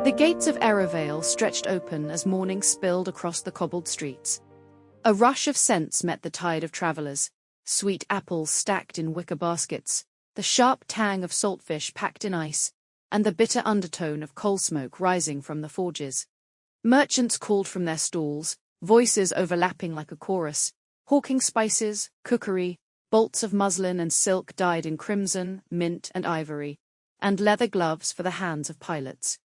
The gates of Airovale stretched open as morning spilled across the cobbled streets. A rush of scents met the tide of travelers: sweet apples stacked in wicker baskets, the sharp tang of saltfish packed in ice, and the bitter undertone of coal smoke rising from the forges. Merchants called from their stalls, voices overlapping like a chorus, hawking spices, cookery, bolts of muslin and silk dyed in crimson, mint and ivory, and leather gloves for the hands of pilots.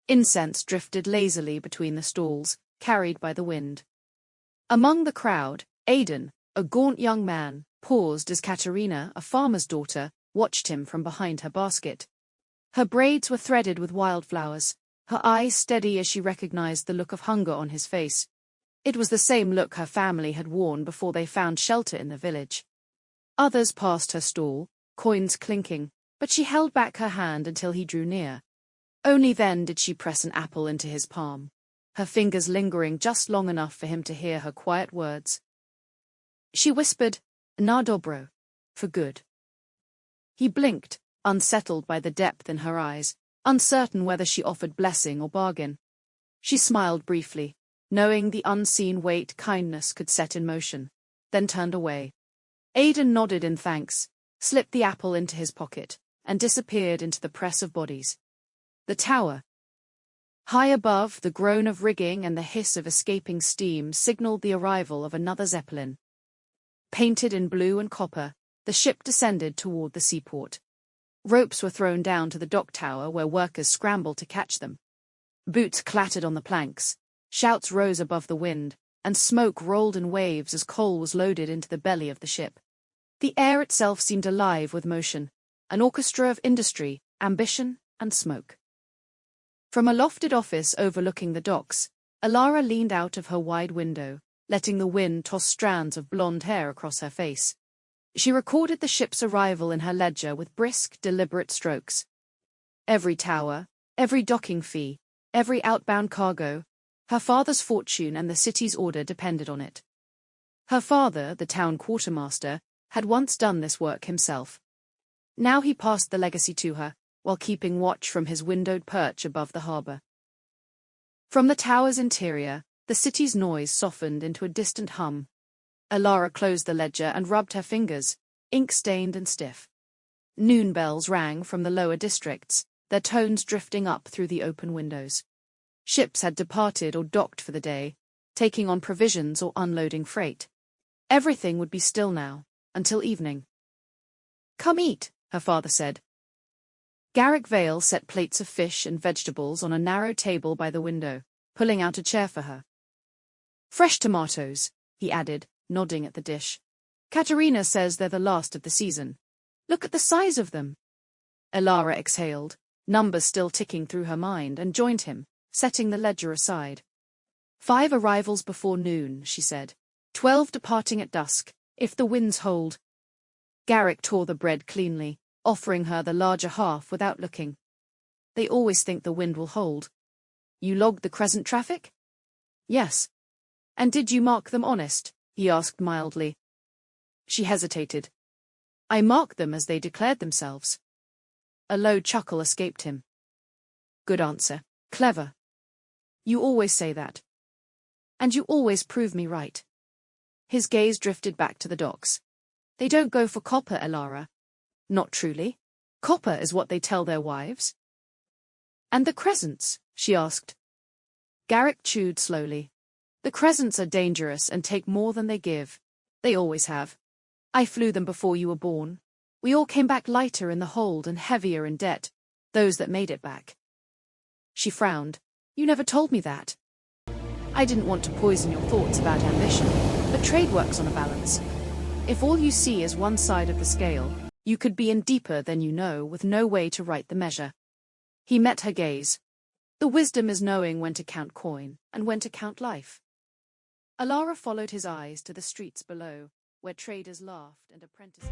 Incense drifted lazily between the stalls, carried by the wind. Among the crowd, Aidan, a gaunt young man, paused as Katerina, a farmer's daughter, watched him from behind her basket. Her braids were threaded with wildflowers, her eyes steady as she recognized the look of hunger on his face. It was the same look her family had worn before they found shelter in the village. Others passed her stall, coins clinking, but she held back her hand until he drew near. Only then did she press an apple into his palm, her fingers lingering just long enough for him to hear her quiet words. She whispered, "Na dobro," for good. He blinked, unsettled by the depth in her eyes, uncertain whether she offered blessing or bargain. She smiled briefly, knowing the unseen weight kindness could set in motion, then turned away. Aidan nodded in thanks, slipped the apple into his pocket, and disappeared into the press of bodies. The tower. High above, the groan of rigging and the hiss of escaping steam signaled the arrival of another zeppelin. Painted in blue and copper, the ship descended toward the seaport. Ropes were thrown down to the dock tower where workers scrambled to catch them. Boots clattered on the planks, shouts rose above the wind, and smoke rolled in waves as coal was loaded into the belly of the ship. The air itself seemed alive with motion, an orchestra of industry, ambition, and smoke. From a lofted office overlooking the docks, Alara leaned out of her wide window, letting the wind toss strands of blonde hair across her face. She recorded the ship's arrival in her ledger with brisk, deliberate strokes. Every tower, every docking fee, every outbound cargo, her father's fortune and the city's order depended on it. Her father, the town quartermaster, had once done this work himself. Now he passed the legacy to her, while keeping watch from his windowed perch above the harbor. From the tower's interior, the city's noise softened into a distant hum. Alara closed the ledger and rubbed her fingers, ink-stained and stiff. Noon bells rang from the lower districts, their tones drifting up through the open windows. Ships had departed or docked for the day, taking on provisions or unloading freight. Everything would be still now, until evening. "Come eat," her father said. Garrick Vale set plates of fish and vegetables on a narrow table by the window, pulling out a chair for her. "Fresh tomatoes," he added, nodding at the dish. "Katerina says they're the last of the season. Look at the size of them." Alara exhaled, numbers still ticking through her mind, and joined him, setting the ledger aside. 5 arrivals before noon, she said. 12 departing at dusk, if the winds hold. Garrick tore the bread cleanly, offering her the larger half without looking. "They always think the wind will hold." "You logged the crescent traffic?" "Yes." "And did you mark them honest?" he asked mildly. She hesitated. "I marked them as they declared themselves." A low chuckle escaped him. "Good answer. Clever. You always say that. And you always prove me right." His gaze drifted back to the docks. "They don't go for copper, Alara." "Not truly? Copper is what they tell their wives." "And the crescents?" she asked. Garrick chewed slowly. "The crescents are dangerous and take more than they give. They always have. I flew them before you were born. We all came back lighter in the hold and heavier in debt, those that made it back." She frowned. "You never told me that." "I didn't want to poison your thoughts about ambition, but trade works on a balance. If all you see is one side of the scale, you could be in deeper than you know with no way to right the measure." He met her gaze. "The wisdom is knowing when to count coin and when to count life." Alara followed his eyes to the streets below, where traders laughed and apprentices.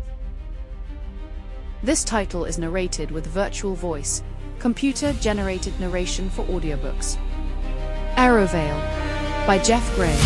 This title is narrated with virtual voice, computer-generated narration for audiobooks. Airovale by Jeff Gray.